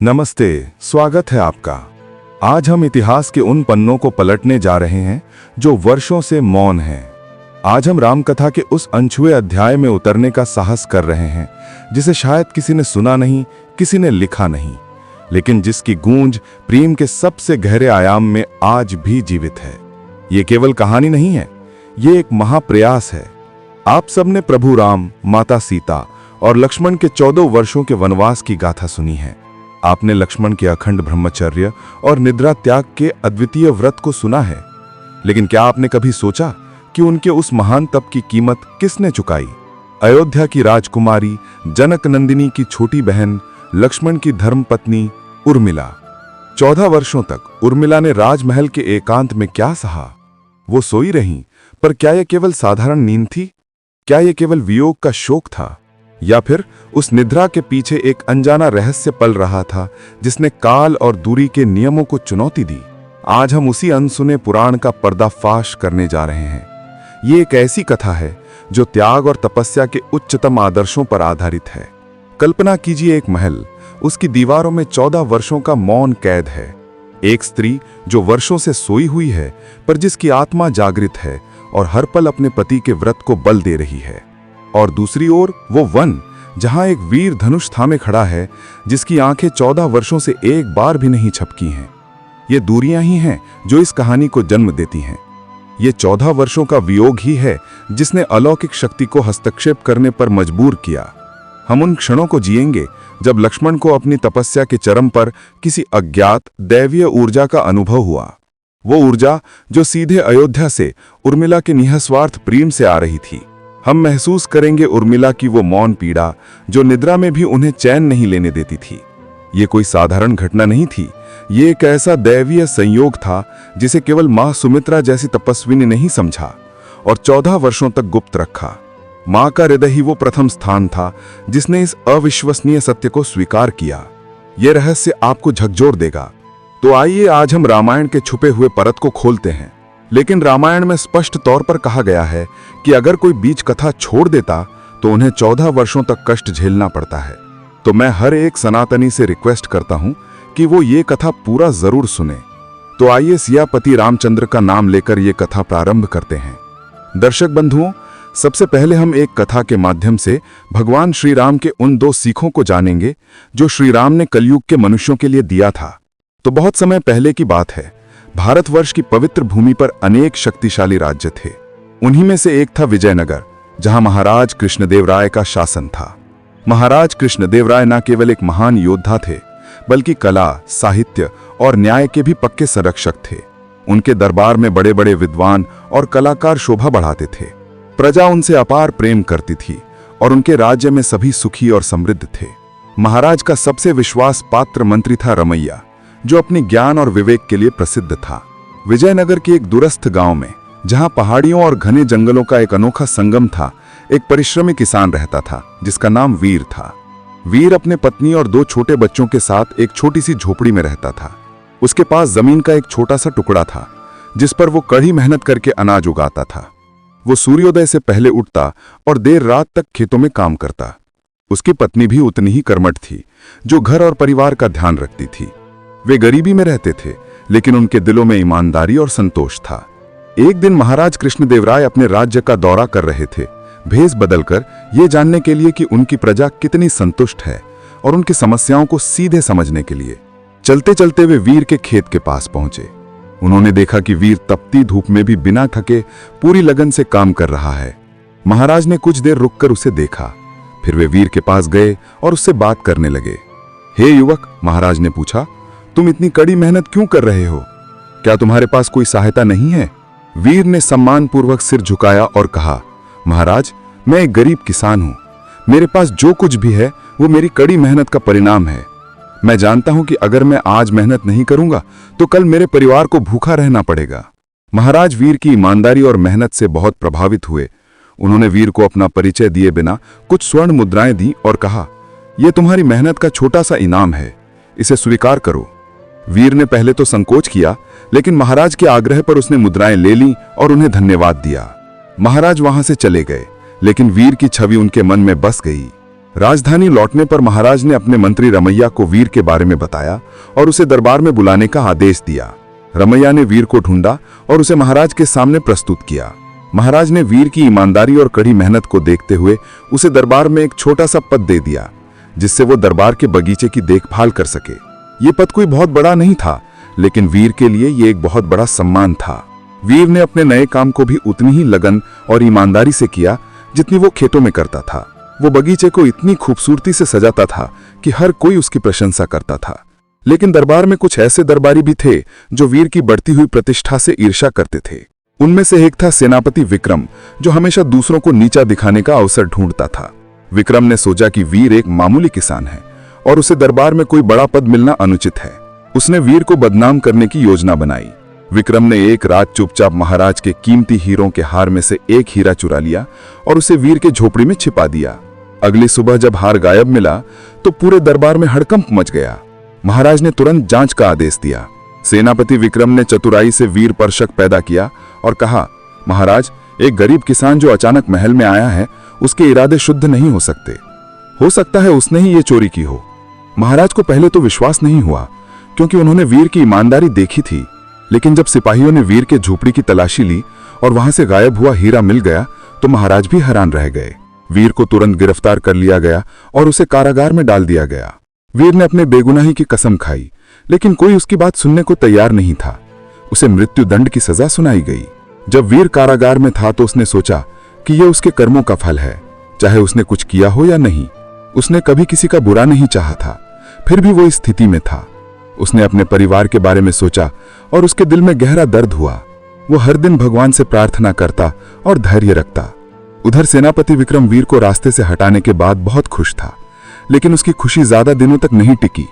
नमस्ते, स्वागत है आपका। आज हम इतिहास के उन पन्नों को पलटने जा रहे हैं जो वर्षों से मौन हैं। आज हम राम कथा के उस अनछुए अध्याय में उतरने का साहस कर रहे हैं जिसे शायद किसी ने सुना नहीं, किसी ने लिखा नहीं, लेकिन जिसकी गूंज प्रेम के सबसे गहरे आयाम में आज भी जीवित है। ये केवल कहानी नहीं है, ये एक महाप्रयास है। आप सबने प्रभु राम, माता सीता और लक्ष्मण के 14 वर्षों के वनवास की गाथा सुनी है। आपने लक्ष्मण के अखंड ब्रह्मचर्य और निद्रा त्याग के अद्वितीय व्रत को सुना है, लेकिन क्या आपने कभी सोचा कि उनके उस महान तप की कीमत किसने चुकाई? अयोध्या की राजकुमारी, जनक नंदिनी की छोटी बहन, लक्ष्मण की धर्मपत्नी उर्मिला। 14 वर्षों तक उर्मिला ने राजमहल के एकांत में क्या सहा? वो सोई रहीं, पर क्या यह केवल साधारण नींद थी? क्या यह केवल वियोग का शोक था, या फिर उस निद्रा के पीछे एक अनजाना रहस्य पल रहा था जिसने काल और दूरी के नियमों को चुनौती दी? आज हम उसी अनसुने पुराण का पर्दाफाश करने जा रहे हैं। ये एक ऐसी कथा है जो त्याग और तपस्या के उच्चतम आदर्शों पर आधारित है। कल्पना कीजिए, एक महल, उसकी दीवारों में 14 वर्षों का मौन कैद है। एक स्त्री जो वर्षों से सोई हुई है, पर जिसकी आत्मा जागृत है और हर पल अपने पति के व्रत को बल दे रही है। और दूसरी ओर वो वन, जहां एक वीर धनुष थामे खड़ा है, जिसकी आंखें 14 वर्षों से एक बार भी नहीं झपकी हैं। ये दूरियां ही हैं जो इस कहानी को जन्म देती हैं। ये 14 वर्षों का वियोग ही है जिसने अलौकिक शक्ति को हस्तक्षेप करने पर मजबूर किया। हम उन क्षणों को जिएंगे जब लक्ष्मण को अपनी तपस्या के चरम पर किसी अज्ञात दैवीय ऊर्जा का अनुभव हुआ। वो ऊर्जा जो सीधे अयोध्या से उर्मिला के निःस्वार्थ प्रेम से आ रही थी। हम महसूस करेंगे उर्मिला की वो मौन पीड़ा जो निद्रा में भी उन्हें चैन नहीं लेने देती थी। ये कोई साधारण घटना नहीं थी, ये एक ऐसा दैवीय संयोग था जिसे केवल मां सुमित्रा जैसी तपस्वी ने नहीं समझा और 14 वर्षों तक गुप्त रखा। मां का हृदय ही वो प्रथम स्थान था जिसने इस अविश्वसनीय सत्य को स्वीकार किया। ये रहस्य आपको झकझोर देगा। तो आइए आज हम रामायण के छुपे हुए परत को खोलते हैं। लेकिन रामायण में स्पष्ट तौर पर कहा गया है कि अगर कोई बीच कथा छोड़ देता तो उन्हें 14 वर्षों तक कष्ट झेलना पड़ता है। तो मैं हर एक सनातनी से रिक्वेस्ट करता हूं कि वो ये कथा पूरा जरूर सुने। तो आइए सियापति रामचंद्र का नाम लेकर ये कथा प्रारंभ करते हैं। दर्शक बंधुओं, सबसे पहले हम एक कथा के माध्यम से भगवान श्री राम के उन 2 सीखों को जानेंगे जो श्री राम ने कलयुग के मनुष्यों के लिए दिया था। तो बहुत समय पहले की बात है। भारतवर्ष की पवित्र भूमि पर अनेक शक्तिशाली राज्य थे। उन्हीं में से एक था विजयनगर, जहां महाराज कृष्णदेवराय का शासन था। महाराज कृष्णदेवराय न केवल एक महान योद्धा थे, बल्कि कला, साहित्य और न्याय के भी पक्के संरक्षक थे। उनके दरबार में बड़े बड़े विद्वान और कलाकार शोभा बढ़ाते थे। प्रजा उनसे अपार प्रेम करती थी और उनके राज्य में सभी सुखी और समृद्ध थे। महाराज का सबसे विश्वास पात्र मंत्री था रमैया, जो अपने ज्ञान और विवेक के लिए प्रसिद्ध था। विजयनगर के एक दूरस्थ गांव में, जहां पहाड़ियों और घने जंगलों का एक अनोखा संगम था, एक परिश्रमी किसान रहता था जिसका नाम वीर था। वीर अपने पत्नी और 2 छोटे बच्चों के साथ एक छोटी सी झोपड़ी में रहता था। उसके पास जमीन का एक छोटा सा टुकड़ा था जिस पर वो कड़ी मेहनत करके अनाज उगाता था। वो सूर्योदय से पहले उठता और देर रात तक खेतों में काम करता। उसकी पत्नी भी उतनी ही कर्मठ थी, जो घर और परिवार का ध्यान रखती थी। वे गरीबी में रहते थे, लेकिन उनके दिलों में ईमानदारी और संतोष था। एक दिन महाराज कृष्णदेवराय अपने राज्य का दौरा कर रहे थे, भेष बदलकर ये जानने के लिए कि उनकी प्रजा कितनी संतुष्ट है और उनकी समस्याओं को सीधे समझने के लिए। चलते चलते वे वीर के खेत के पास पहुंचे। उन्होंने देखा कि वीर तपती धूप में भी बिना थके पूरी लगन से काम कर रहा है। महाराज ने कुछ देर रुककर उसे देखा, फिर वे वीर के पास गए और उससे बात करने लगे। हे युवक, महाराज ने पूछा, तुम इतनी कड़ी मेहनत क्यों कर रहे हो? क्या तुम्हारे पास कोई सहायता नहीं है? वीर ने सम्मानपूर्वक सिर झुकाया और कहा, महाराज, मैं एक गरीब किसान हूं। मेरे पास जो कुछ भी है वो मेरी कड़ी मेहनत का परिणाम है। मैं जानता हूं कि अगर मैं आज मेहनत नहीं करूंगा तो कल मेरे परिवार को भूखा रहना पड़ेगा। महाराज वीर की ईमानदारी और मेहनत से बहुत प्रभावित हुए। उन्होंने वीर को अपना परिचय दिए बिना कुछ स्वर्ण मुद्राएं दी और कहा, यह तुम्हारी मेहनत का छोटा सा इनाम है, इसे स्वीकार करो। वीर ने पहले तो संकोच किया, लेकिन महाराज के आग्रह पर उसने मुद्राएं ले लीं और उन्हें धन्यवाद दिया। महाराज वहां से चले गए, लेकिन वीर की छवि उनके मन में बस गई। राजधानी लौटने पर महाराज ने अपने मंत्री रमैया को वीर के बारे में बताया और उसे दरबार में बुलाने का आदेश दिया। रमैया ने वीर को ढूंढा और उसे महाराज के सामने प्रस्तुत किया। महाराज ने वीर की ईमानदारी और कड़ी मेहनत को देखते हुए उसे दरबार में एक छोटा सा पद दे दिया, जिससे वो दरबार के बगीचे की देखभाल कर सके। ये पद कोई बहुत बड़ा नहीं था, लेकिन वीर के लिए ये एक बहुत बड़ा सम्मान था। वीर ने अपने नए काम को भी उतनी ही लगन और ईमानदारी से किया जितनी वो खेतों में करता था। वो बगीचे को इतनी खूबसूरती से सजाता था कि हर कोई उसकी प्रशंसा करता था। लेकिन दरबार में कुछ ऐसे दरबारी भी थे जो वीर की बढ़ती हुई प्रतिष्ठा से ईर्ष्या करते थे। उनमें से एक था सेनापति विक्रम, जो हमेशा दूसरों को नीचा दिखाने का अवसर ढूंढता था। विक्रम ने सोचा कि वीर एक मामूली किसान है और उसे दरबार में कोई बड़ा पद मिलना अनुचित है। उसने वीर को बदनाम करने की योजना बनाई। विक्रम ने एक रात चुपचाप महाराज के कीमती हीरों के हार में से एक हीरा चुरा लिया और उसे वीर के झोपड़ी में छिपा दिया। अगली सुबह जब हार गायब मिला तो पूरे दरबार में हड़कंप मच गया। महाराज ने तुरंत जांच का आदेश दिया। सेनापति विक्रम ने चतुराई से वीर पर शक पैदा किया और कहा, महाराज, एक गरीब किसान जो अचानक महल में आया है, उसके इरादे शुद्ध नहीं हो सकते। हो सकता है उसने ही ये चोरी की हो। महाराज को पहले तो विश्वास नहीं हुआ, क्योंकि उन्होंने वीर की ईमानदारी देखी थी। लेकिन जब सिपाहियों ने वीर के झोपड़ी की तलाशी ली और वहां से गायब हुआ हीरा मिल गया तो महाराज भी हैरान रह गए। वीर को तुरंत गिरफ्तार कर लिया गया और उसे कारागार में डाल दिया गया। वीर ने अपने बेगुनाही की कसम खाई, लेकिन कोई उसकी बात सुनने को तैयार नहीं था। उसे मृत्यु दंड की सजा सुनाई गई। जब वीर कारागार में था तो उसने सोचा कि यह उसके कर्मों का फल है, चाहे उसने कुछ किया हो या नहीं। उसने कभी किसी का बुरा नहीं चाहा था, फिर भी वो इस स्थिति में था। उसने अपने परिवार के बारे में सोचा और उसके दिल में गहरा दर्द हुआ। वो हर दिन भगवान से प्रार्थना करता और धैर्य रखता। उधर सेनापति विक्रम वीर को रास्ते से हटाने के बाद बहुत खुश था, लेकिन उसकी खुशी ज्यादा दिनों तक नहीं टिकी।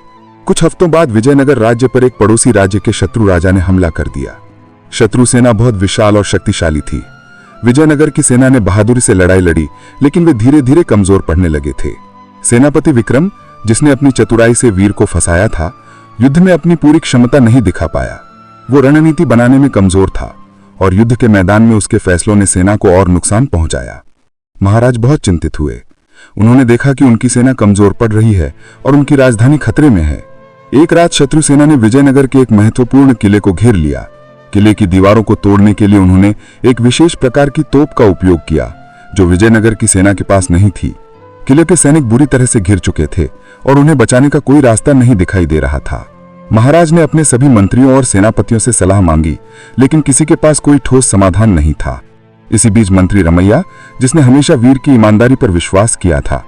कुछ हफ्तों बाद विजयनगर राज्य पर एक पड़ोसी राज्य के शत्रु राजा ने हमला कर दिया। शत्रु सेना बहुत विशाल और शक्तिशाली थी। विजयनगर की सेना ने बहादुरी से लड़ाई लड़ी, लेकिन वे धीरे धीरे कमजोर पड़ने लगे थे। सेनापति विक्रम, जिसने अपनी चतुराई से वीर को फंसाया था, युद्ध में अपनी पूरी क्षमता नहीं दिखा पाया। वो रणनीति बनाने में कमजोर था और युद्ध के मैदान में उसके फैसलों ने सेना को और नुकसान पहुंचाया। महाराज बहुत चिंतित हुए। उन्होंने देखा कि उनकी सेना कमजोर पड़ रही है और उनकी राजधानी खतरे में है। एक रात शत्रु सेना ने विजयनगर के एक महत्वपूर्ण किले को घेर लिया। किले की दीवारों को तोड़ने के लिए उन्होंने एक विशेष प्रकार की तोप का उपयोग किया, जो विजयनगर की सेना के पास नहीं थी। किले के सैनिक बुरी तरह से घिर चुके थे और उन्हें बचाने का कोई रास्ता नहीं दिखाई दे रहा था। महाराज ने अपने सभी मंत्रियों और सेनापतियों से सलाह मांगी, लेकिन किसी के पास कोई ठोस समाधान नहीं था। इसी बीच मंत्री रमैया, जिसने हमेशा वीर की ईमानदारी पर विश्वास किया था,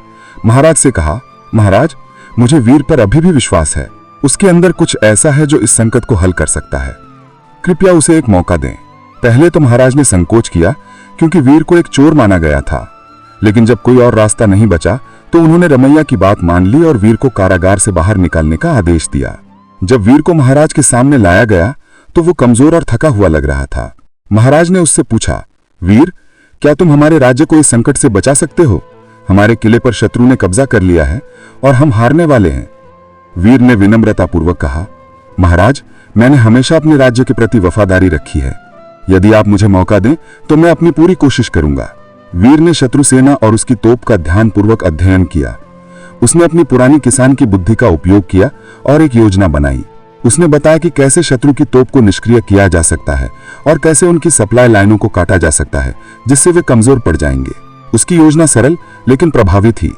महाराज से कहा, महाराज, मुझे वीर पर अभी भी विश्वास है। उसके अंदर कुछ ऐसा है जो इस संकट को हल कर सकता है। कृपया उसे एक मौका दें। पहले तो महाराज ने संकोच किया, क्योंकि वीर को एक चोर माना गया था। लेकिन जब कोई और रास्ता नहीं बचा तो उन्होंने रमैया की बात मान ली और वीर को कारागार से बाहर निकालने का आदेश दिया। जब वीर को महाराज के सामने लाया गया तो वो कमजोर और थका हुआ लग रहा था। महाराज ने उससे पूछा, वीर, क्या तुम हमारे राज्य को इस संकट से बचा सकते हो? हमारे किले पर शत्रु ने कब्जा कर लिया है और हम हारने वाले हैं। वीर ने विनम्रतापूर्वक कहा, महाराज, मैंने हमेशा अपने राज्य के प्रति वफादारी रखी है। यदि आप मुझे मौका दें तो मैं अपनी पूरी कोशिश करूंगा। वीर ने शत्रु सेना और उसकी तोप का ध्यानपूर्वक अध्ययन किया। उसने अपनी पुरानी किसान की बुद्धि का उपयोग किया और एक योजना बनाई। उसने बताया कि कैसे शत्रु की तोप को निष्क्रिय किया जा सकता है और कैसे उनकी सप्लाई लाइनों को काटा जा सकता है, जिससे वे कमजोर पड़ जाएंगे। उसकी योजना सरल लेकिन प्रभावी थी।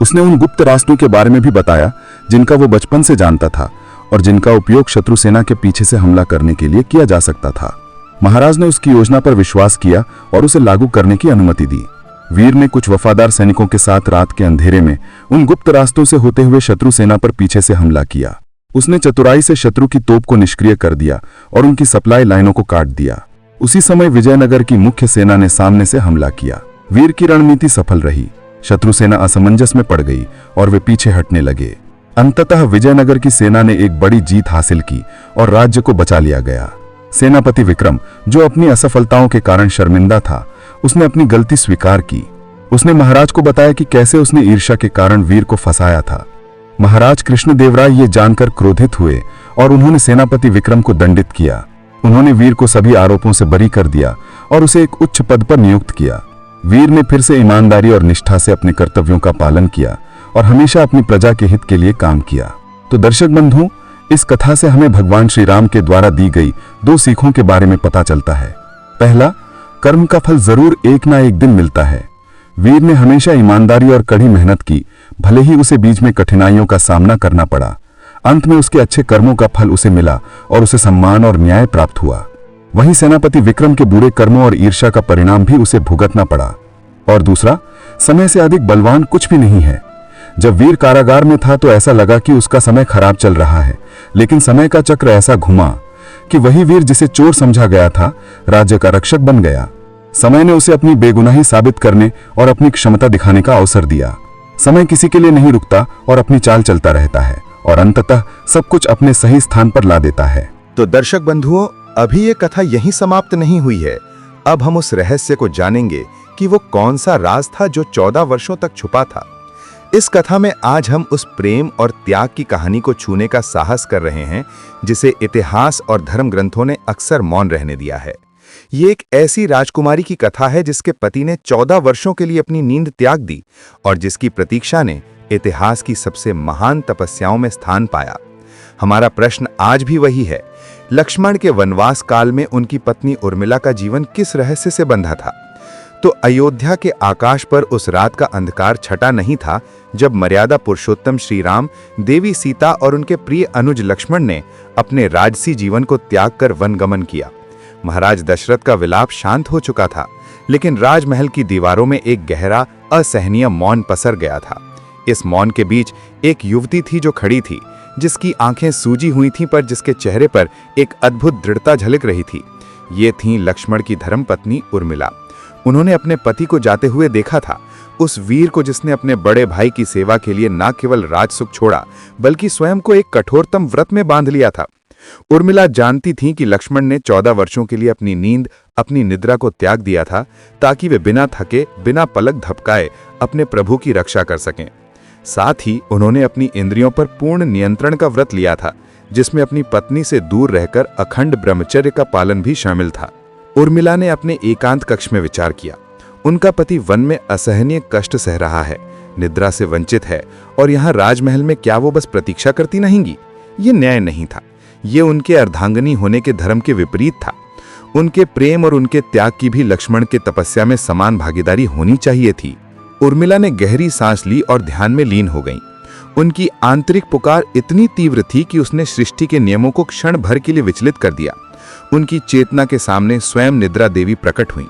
उसने उन गुप्त रास्तों के बारे में भी बताया जिनका वो बचपन से जानता था और जिनका उपयोग शत्रु सेना के पीछे से हमला करने के लिए किया जा सकता था। महाराज ने उसकी योजना पर विश्वास किया और उसे लागू करने की अनुमति दी। वीर ने कुछ वफादार सैनिकों के साथ रात के अंधेरे में उन गुप्त रास्तों से होते हुए शत्रु सेना पर पीछे से हमला किया। उसने चतुराई से शत्रु की तोप को निष्क्रिय कर दिया और उनकी सप्लाई लाइनों को काट दिया। उसी समय विजयनगर की मुख्य सेना ने सामने से हमला किया। वीर की रणनीति सफल रही। शत्रु सेना असमंजस में पड़ गई और वे पीछे हटने लगे। अंततः विजयनगर की सेना ने एक बड़ी जीत हासिल की और राज्य को बचा लिया गया। सेनापति विक्रम, जो अपनी असफलताओं के कारण शर्मिंदा था, उसने अपनी गलती स्वीकार की। उसने महाराज को बताया कि कैसे उसने ईर्ष्या के कारण वीर को फंसाया था। महाराज कृष्णदेवराय ये जानकर क्रोधित हुए और उन्होंने सेनापति विक्रम को दंडित किया। उन्होंने वीर को सभी आरोपों से बरी कर दिया और उसे एक उच्च पद पर नियुक्त किया। वीर ने फिर से ईमानदारी और निष्ठा से अपने कर्तव्यों का पालन किया और हमेशा अपनी प्रजा के हित के लिए काम किया। तो दर्शक बंधु, इस कथा से हमें भगवान श्री राम के द्वारा दी गई 2 सीखों के बारे में पता चलता है। पहला, कर्म का फल जरूर एक ना एक दिन मिलता है। वीर ने हमेशा ईमानदारी और कड़ी मेहनत की, भले ही उसे बीच में कठिनाइयों का सामना करना पड़ा। अंत में उसके अच्छे कर्मों का फल उसे मिला और उसे सम्मान और न्याय प्राप्त हुआ। वहीं सेनापति विक्रम के बुरे कर्मों और ईर्ष्या का परिणाम भी उसे भुगतना पड़ा। और दूसरा, समय से अधिक बलवान कुछ भी नहीं है। जब वीर कारागार में था तो ऐसा लगा कि उसका समय खराब चल रहा है, लेकिन समय का चक्र ऐसा घुमा कि वही वीर जिसे चोर समझा गया था, राज्य का रक्षक बन गया। समय ने उसे अपनी बेगुनाही साबित करने और अपनी क्षमता दिखाने का अवसर दिया। समय किसी के लिए नहीं रुकता और अपनी चाल चलता रहता है और अंततः सब कुछ अपने सही स्थान पर ला देता है। तो दर्शक बंधुओं, अभी ये कथा यहीं समाप्त नहीं हुई है। अब हम उस रहस्य को जानेंगे कि वो कौन सा राज था जो 14 वर्षों तक छुपा था। इस कथा में आज हम उस प्रेम और त्याग की कहानी को छूने का साहस कर रहे हैं जिसे इतिहास और धर्म ग्रंथों ने अक्सर मौन रहने दिया है। ये एक ऐसी राजकुमारी की कथा है जिसके पति ने 14 वर्षों के लिए अपनी नींद त्याग दी और जिसकी प्रतीक्षा ने इतिहास की सबसे महान तपस्याओं में स्थान पाया। हमारा प्रश्न आज भी वही है, लक्ष्मण के वनवास काल में उनकी पत्नी उर्मिला का जीवन किस रहस्य से बंधा था? तो अयोध्या के आकाश पर उस रात का अंधकार छटा नहीं था जब मर्यादा पुरुषोत्तम श्री राम, देवी सीता और उनके प्रिय अनुज लक्ष्मण ने अपने राजसी जीवन को त्याग कर वनगमन किया। महाराज दशरथ का विलाप शांत हो चुका था, लेकिन राजमहल की दीवारों में एक गहरा असहनीय मौन पसर गया था। इस मौन के बीच एक युवती थी जो खड़ी थी, जिसकी आंखें सूजी हुई थीं पर जिसके चेहरे पर एक अद्भुत दृढ़ता झलक रही थी। ये थी लक्ष्मण की धर्मपत्नी उर्मिला। उन्होंने अपने पति को जाते हुए देखा था, उस वीर को जिसने अपने बड़े भाई की सेवा के लिए न केवल राजसुख छोड़ा बल्कि स्वयं को एक कठोरतम व्रत में बांध लिया था। उर्मिला जानती थी कि लक्ष्मण ने 14 वर्षों के लिए अपनी नींद, अपनी निद्रा को त्याग दिया था ताकि वे बिना थके, बिना पलक झपकाए अपने प्रभु की रक्षा कर सकें। साथ ही उन्होंने अपनी इंद्रियों पर पूर्ण नियंत्रण का व्रत लिया था, जिसमें अपनी पत्नी से दूर रहकर अखंड ब्रह्मचर्य का पालन भी शामिल था। उर्मिला ने अपने एकांत कक्ष में विचार किया। उनका पति वन में असहनीय कष्ट सह रहा है, निद्रा से वंचित है और यहाँ राजमहल में क्या वो बस प्रतीक्षा करती रहेंगी? ये न्याय नहीं था। ये उनके अर्धांगिनी होने के धर्म के विपरीत था। उनके प्रेम और उनके त्याग की भी लक्ष्मण के तपस्या में समान भागीदारी होनी चाहिए थी। उर्मिला ने गहरी सांस ली और ध्यान में लीन हो गई। उनकी आंतरिक पुकार इतनी तीव्र थी कि उसने सृष्टि के नियमों को क्षण भर के लिए विचलित कर दिया। उनकी चेतना के सामने स्वयं निद्रा देवी प्रकट हुई,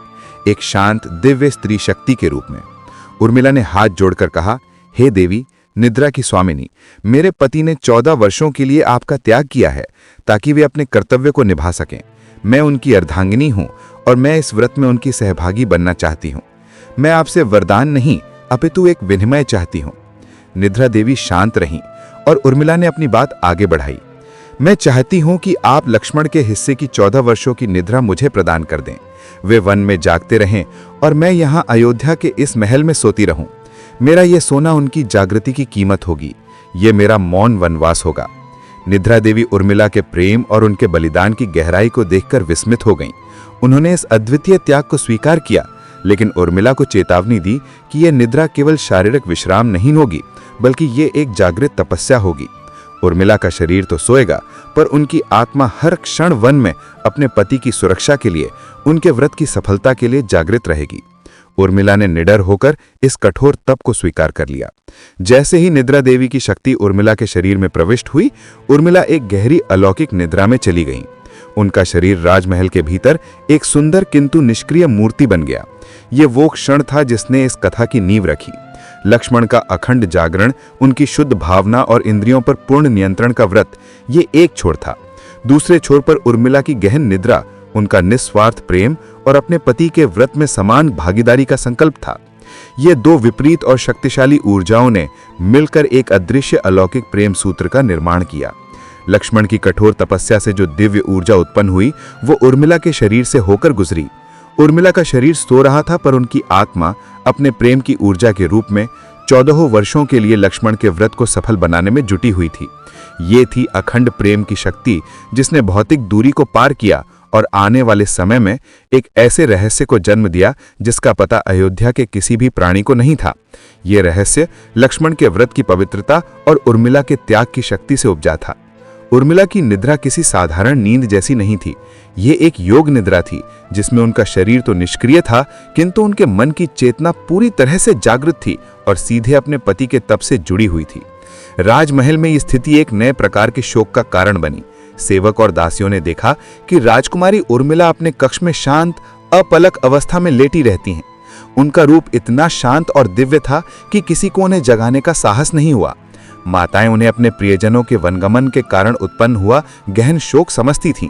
एक शांत दिव्य स्त्री शक्ति के रूप में। उर्मिला ने हाथ जोड़कर कहा, हे देवी, निद्रा की स्वामिनी, मेरे पति ने 14 वर्षों के लिए आपका त्याग किया है ताकि वे अपने कर्तव्य को निभा सकें। मैं उनकी अर्धांगिनी हूं और मैं इस व्रत में उनकी सहभागी बनना चाहती हूं। मैं आपसे वरदान नहीं अपितु एक विनिमय चाहती हूं। निद्रा देवी शांत रहीं और उर्मिला ने अपनी बात आगे बढ़ाई। मैं चाहती हूं कि आप लक्ष्मण के हिस्से की 14 वर्षों की निद्रा मुझे प्रदान कर दें। वे वन में जागते रहें और मैं यहाँ अयोध्या के इस महल में सोती रहूं। मेरा ये सोना उनकी जागृति की कीमत होगी। ये मेरा मौन वनवास होगा। निद्रा देवी उर्मिला के प्रेम और उनके बलिदान की गहराई को देखकर विस्मित हो गईं। उन्होंने इस अद्वितीय त्याग को स्वीकार किया, लेकिन उर्मिला को चेतावनी दी कि यह निद्रा केवल शारीरिक विश्राम नहीं होगी, बल्कि ये एक जागृत तपस्या होगी। उर्मिला का शरीर तो सोएगा, पर उनकी आत्मा हर क्षण वन में अपने पति की सुरक्षा के लिए, उनके व्रत की सफलता के लिए जागृत रहेगी। उर्मिला ने निडर होकर इस कठोर तप को स्वीकार कर लिया। जैसे ही निद्रा देवी की शक्ति उर्मिला के शरीर में प्रविष्ट हुई, उर्मिला एक गहरी अलौकिक निद्रा में चली गई। उनका शरीर राजमहल के भीतर एक सुंदर किंतु निष्क्रिय मूर्ति बन गया। ये वो क्षण था जिसने इस कथा की नींव रखी। लक्ष्मण का अखंड जागरण, उनकी शुद्ध भावना और इंद्रियों पर पूर्ण नियंत्रण का व्रत, ये एक छोर था। दूसरे छोर पर उर्मिला की गहन निद्रा, उनका निस्वार्थ प्रेम और अपने पति के व्रत में समान भागीदारी का संकल्प था। ये दो विपरीत और शक्तिशाली ऊर्जाओं ने मिलकर एक अदृश्य अलौकिक प्रेम सूत्र का निर्माण किया। लक्ष्मण की कठोर तपस्या से जो दिव्य ऊर्जा उत्पन्न हुई, वो उर्मिला के शरीर से होकर गुजरी। उर्मिला का शरीर सो रहा था, पर उनकी आत्मा अपने प्रेम की ऊर्जा के रूप में 14 वर्षों के लिए लक्ष्मण के व्रत को सफल बनाने में जुटी हुई थी। ये थी अखंड प्रेम की शक्ति, जिसने भौतिक दूरी को पार किया और आने वाले समय में एक ऐसे रहस्य को जन्म दिया जिसका पता अयोध्या के किसी भी प्राणी को नहीं था। ये रहस्य लक्ष्मण के व्रत की पवित्रता और उर्मिला के त्याग की शक्ति से उपजा था। उर्मिला की निद्रा किसी साधारण नींद जैसी नहीं थी। ये एक योग निद्रा थी जिसमें उनका शरीर तो निष्क्रिय था, किंतु उनके मन की चेतना पूरी तरह से जागृत थी और सीधे अपने पति के तप से जुड़ी हुई थी। राजमहल में यह स्थिति एक नए प्रकार के शोक का कारण बनी। सेवक और दासियों ने देखा कि राजकुमारी उर्मिला अपने कक्ष में शांत अपलक अवस्था में लेटी रहती हैं। उनका रूप इतना शांत और दिव्य था कि किसी को उन्हें जगाने का साहस नहीं हुआ। माताएं उन्हें अपने प्रियजनों के वनगमन के कारण उत्पन्न हुआ गहन शोक समझती थीं।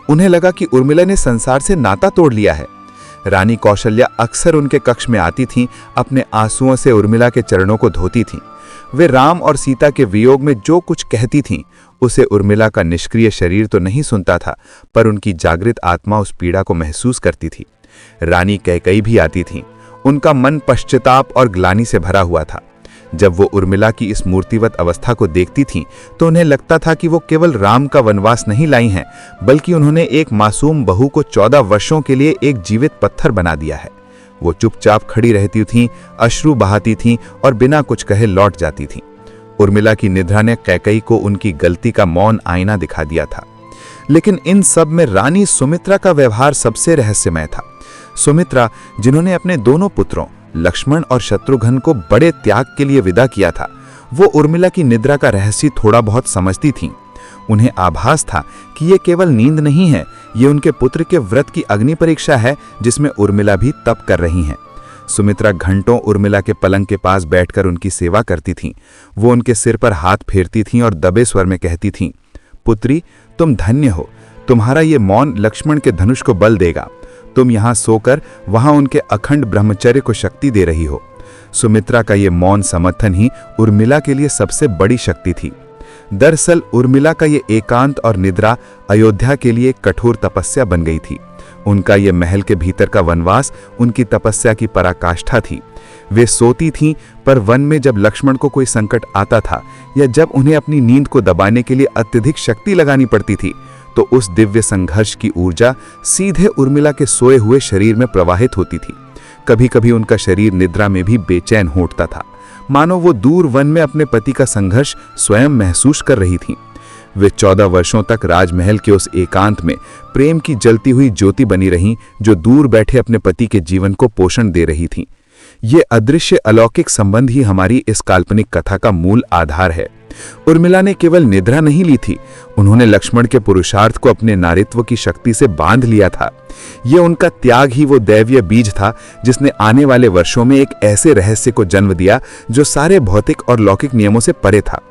उन्हें लगा कि उर्मिला ने संसार से नाता तोड़ लिया है। रानी कौशल्या अक्सर उनके कक्ष में आती थीं, अपने आंसुओं से उर्मिला के चरणों को धोती थीं। वे राम और सीता के वियोग में जो कुछ कहती थीं, उसे उर्मिला का निष्क्रिय शरीर तो नहीं सुनता था, पर उनकी जागृत आत्मा उस पीड़ा को महसूस करती थी। रानी कैकेयी भी आती थीं। उनका मन पश्चाताप और ग्लानि से भरा हुआ था। जब वो उर्मिला की इस मूर्तिवत अवस्था को देखती थीं, तो उन्हें लगता था कि वो केवल राम का वनवास नहीं लाई हैं, बल्कि उन्होंने एक मासूम बहू को 14 वर्षों के लिए एक जीवित पत्थर बना दिया है। वो चुपचाप खड़ी रहती थीं, अश्रु बहाती थीं और बिना कुछ कहे लौट जाती थीं। उर्मिला की निद्रा ने कैकेयी को उनकी गलती का मौन आईना दिखा दिया था। लेकिन इन सब में रानी सुमित्रा का व्यवहार सबसे रहस्यमय था। सुमित्रा, जिन्होंने अपने दोनों पुत्रों लक्ष्मण और शत्रुघ्न को बड़े त्याग के लिए विदा किया था, वो उर्मिला की निद्रा का रहस्य थोड़ा बहुत समझती थीं। उन्हें आभास था कि ये केवल नींद नहीं है, ये उनके पुत्र के व्रत की अग्नि परीक्षा है जिसमें उर्मिला भी तप कर रही हैं। सुमित्रा घंटों उर्मिला के पलंग के पास बैठकर उनकी सेवा करती थीं। वो उनके सिर पर हाथ फेरती थीं और दबे स्वर में कहती थीं, पुत्री, तुम धन्य हो। तुम्हारा ये मौन लक्ष्मण के धनुष को बल देगा। तुम यहाँ सोकर वहां उनके अखंड ब्रह्मचर्य को शक्ति दे रही हो। सुमित्रा का ये मौन समर्थन ही उर्मिला के लिए सबसे बड़ी शक्ति थी। दरअसल उर्मिला का ये एकांत और निद्रा अयोध्या के लिए एक कठोर तपस्या बन गई थी। उनका ये महल के भीतर का वनवास उनकी तपस्या की पराकाष्ठा थी। वे सोती थीं, पर वन में जब लक्ष्मण को कोई संकट आता था या जब उन्हें अपनी नींद को दबाने के लिए अत्यधिक शक्ति लगानी पड़ती थी, तो उस दिव्य संघर्ष की ऊर्जा सीधे उर्मिला के सोए हुए शरीर में प्रवाहित होती थी। कभी कभी उनका शरीर निद्रा में भी बेचैन हो उठता था, मानो वो दूर वन में अपने पति का संघर्ष स्वयं महसूस कर रही थीं। वे 14 वर्षों तक राजमहल के उस एकांत में प्रेम की जलती हुई ज्योति बनी रहीं, जो दूर बैठे अपने पति के जीवन को पोषण दे रही थीं। ये अदृश्य अलौकिक संबंध ही हमारी इस काल्पनिक कथा का मूल आधार है। उर्मिला ने केवल निद्रा नहीं ली थी, उन्होंने लक्ष्मण के पुरुषार्थ को अपने नारित्व की शक्ति से बांध लिया था। ये उनका त्याग ही वो दैवीय बीज था जिसने आने वाले वर्षों में एक ऐसे रहस्य को जन्म दिया जो सारे भौतिक और लौकिक नियमों से परे था।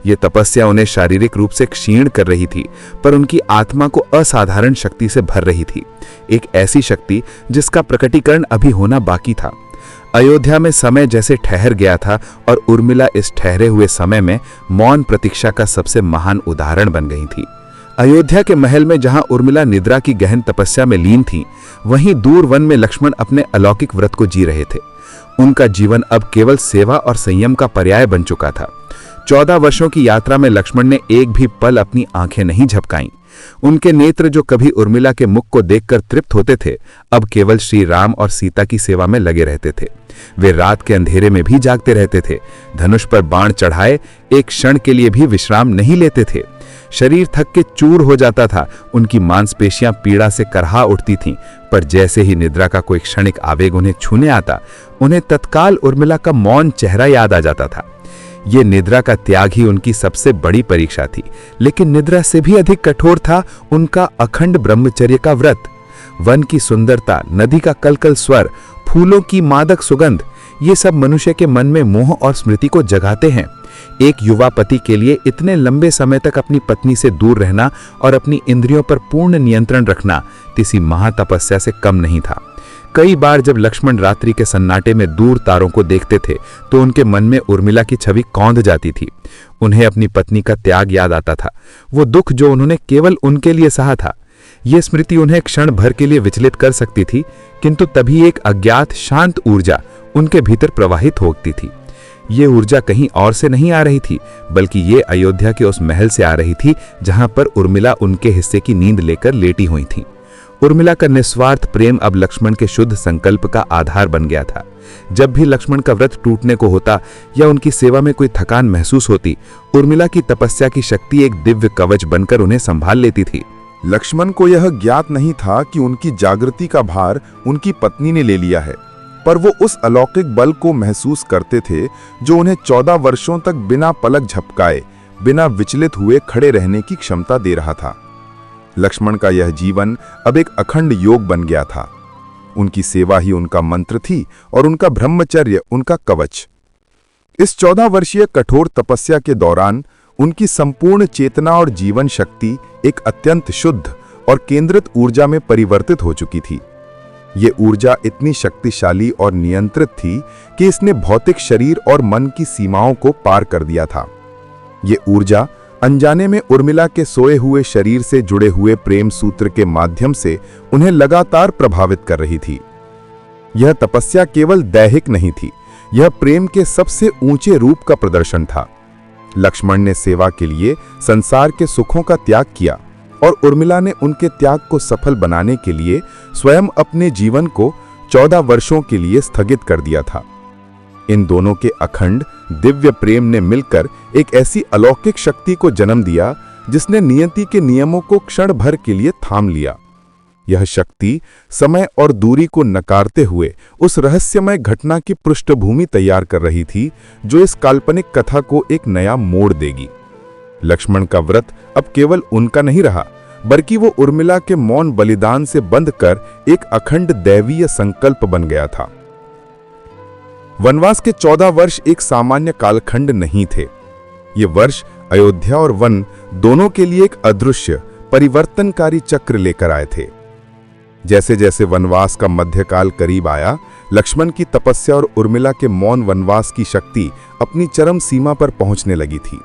ये तपस्या उन्हें शारीरिक रूप से क्षीण कर रही थी, पर उनकी आत्मा को असाधारण शक्ति से भर रही थी, एक ऐसी शक्ति जिसका प्रकटीकरण अभी होना बाकी था। अयोध्या में समय जैसे ठहर गया था और उर्मिला इस ठहरे हुए समय में मौन प्रतीक्षा का सबसे महान उदाहरण बन गई थी। अयोध्या के महल में जहां उर्मिला निद्रा की गहन तपस्या में लीन थी, वहीं दूर वन में लक्ष्मण अपने अलौकिक व्रत को जी रहे थे। उनका जीवन अब केवल सेवा और संयम का पर्याय बन चुका था। 14 वर्षों की यात्रा में लक्ष्मण ने एक भी पल अपनी आंखें नहीं झपकाईं। उनके नेत्र जो कभी उर्मिला के मुख को देखकर तृप्त होते थे, अब केवल श्री राम और सीता की सेवा में लगे रहते थे। वे रात के अंधेरे में भी जागते रहते थे, धनुष पर बाण चढ़ाए एक क्षण के लिए भी विश्राम नहीं लेते थे। शरीर थक के चूर हो जाता था, उनकी मांसपेशियां पीड़ा से करहा उठती थीं, पर जैसे ही निद्रा का कोई क्षणिक आवेग उन्हें छूने आता, उन्हें तत्काल उर्मिला का मौन चेहरा याद आ जाता था। ये निद्रा का त्याग ही उनकी सबसे बड़ी परीक्षा थी, लेकिन निद्रा से भी अधिक कठोर था उनका अखंड ब्रह्मचर्य का व्रत। वन की सुंदरता, नदी का कलकल स्वर, फूलों की मादक सुगंध, ये सब मनुष्य के मन में मोह और स्मृति को जगाते हैं। एक युवा पति के लिए इतने लंबे समय तक अपनी पत्नी से दूर रहना और अपनी इंद्रियों पर पूर्ण नियंत्रण रखना किसी महातपस्या से कम नहीं था। कई बार जब लक्ष्मण रात्रि के सन्नाटे में दूर तारों को देखते थे, तो उनके मन में उर्मिला की छवि कौंध जाती थी। उन्हें अपनी पत्नी का त्याग याद आता था, वो दुख जो उन्होंने केवल उनके लिए सहा था। ये स्मृति उन्हें क्षण भर के लिए विचलित कर सकती थी, किंतु तभी एक अज्ञात शांत ऊर्जा उनके भीतर प्रवाहित होती थी। ये ऊर्जा कहीं और से नहीं आ रही थी, बल्कि ये अयोध्या के उस महल से आ रही थी जहां पर उर्मिला उनके हिस्से की नींद लेकर लेटी हुई थी। उर्मिला का निस्वार्थ प्रेम अब लक्ष्मण के शुद्ध संकल्प का आधार बन गया था। जब भी लक्ष्मण का व्रत टूटने को होता या उनकी सेवा में कोई थकान महसूस होती, उर्मिला की तपस्या की शक्ति एक दिव्य कवच बनकर उन्हें संभाल लेती थी। लक्ष्मण को यह ज्ञात नहीं था कि उनकी जागृति का भार उनकी पत्नी ने ले लिया है, पर वो उस अलौकिक बल को महसूस करते थे जो उन्हें 14 वर्षों तक बिना पलक झपकाए, बिना विचलित हुए खड़े रहने की क्षमता दे रहा था। लक्ष्मण का यह जीवन अब एक अखंड योग बन गया था। उनकी सेवा ही उनका मंत्र थी और उनका ब्रह्मचर्य उनका कवच। इस 14 वर्षीय कठोर तपस्या के दौरान उनकी संपूर्ण चेतना और जीवन शक्ति एक अत्यंत शुद्ध और केंद्रित ऊर्जा में परिवर्तित हो चुकी थी। ये ऊर्जा इतनी शक्तिशाली और नियंत्रित थी कि इसने भौतिक शरीर और मन की सीमाओं को पार कर दिया था। ये ऊर्जा अनजाने में उर्मिला के सोए हुए शरीर से जुड़े हुए प्रेम सूत्र के माध्यम से उन्हें लगातार प्रभावित कर रही थी। यह तपस्या केवल दैहिक नहीं थी, यह प्रेम के सबसे ऊंचे रूप का प्रदर्शन था। लक्ष्मण ने सेवा के लिए संसार के सुखों का त्याग किया और उर्मिला ने उनके त्याग को सफल बनाने के लिए स्वयं अपने जीवन को 14 वर्षों के लिए स्थगित कर दिया था। इन दोनों के अखंड दिव्य प्रेम ने मिलकर एक ऐसी अलौकिक शक्ति को जन्म दिया जिसने नियति के नियमों को क्षण भर के लिए थाम लिया। यह शक्ति समय और दूरी को नकारते हुए उस रहस्यमय घटना की पृष्ठभूमि तैयार कर रही थी जो इस काल्पनिक कथा को एक नया मोड़ देगी। लक्ष्मण का व्रत अब केवल उनका नहीं रहा, बल्कि वो उर्मिला के मौन बलिदान से बंधकर एक अखंड दैवीय संकल्प बन गया था। वनवास के 14 वर्ष एक सामान्य कालखंड नहीं थे। ये वर्ष अयोध्या और वन दोनों के लिए एक अदृश्य परिवर्तनकारी चक्र लेकर आए थे। जैसे जैसे वनवास का मध्यकाल करीब आया, लक्ष्मण की तपस्या और उर्मिला के मौन वनवास की शक्ति अपनी चरम सीमा पर पहुंचने लगी थी।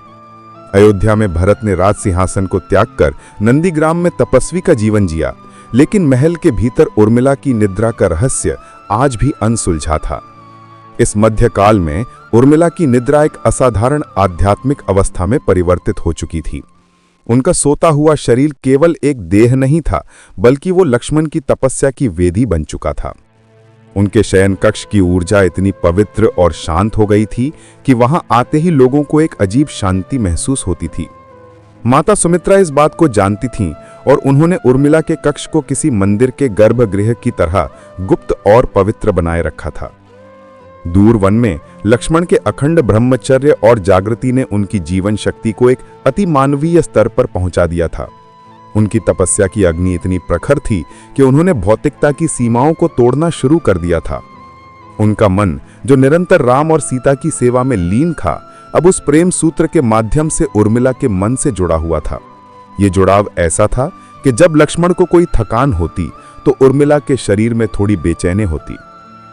अयोध्या में भरत ने राज सिंहासन को त्याग कर नंदीग्राम में तपस्वी का जीवन जिया, लेकिन महल के भीतर उर्मिला की निद्रा का रहस्य आज भी अनसुलझा था। इस मध्यकाल में उर्मिला की निद्रा एक असाधारण आध्यात्मिक अवस्था में परिवर्तित हो चुकी थी। उनका सोता हुआ शरीर केवल एक देह नहीं था, बल्कि वो लक्ष्मण की तपस्या की वेदी बन चुका था। उनके शयन कक्ष की ऊर्जा इतनी पवित्र और शांत हो गई थी कि वहां आते ही लोगों को एक अजीब शांति महसूस होती थी। माता सुमित्रा इस बात को जानती थीं और उन्होंने उर्मिला के कक्ष को किसी मंदिर के गर्भगृह की तरह गुप्त और पवित्र बनाए रखा था। दूर वन में लक्ष्मण के अखंड ब्रह्मचर्य और जागृति ने उनकी जीवन शक्ति को एक अति मानवीय स्तर पर पहुंचा दिया था। उनकी तपस्या की अग्नि इतनी प्रखर थी कि उन्होंने भौतिकता की सीमाओं को तोड़ना शुरू कर दिया था। उनका मन, जो निरंतर राम और सीता की सेवा में लीन था, अब उस प्रेम सूत्र के माध्यम से उर्मिला के मन से जुड़ा हुआ था। ये जुड़ाव ऐसा था कि जब लक्ष्मण को कोई थकान होती तो उर्मिला के शरीर में थोड़ी बेचैनी होती,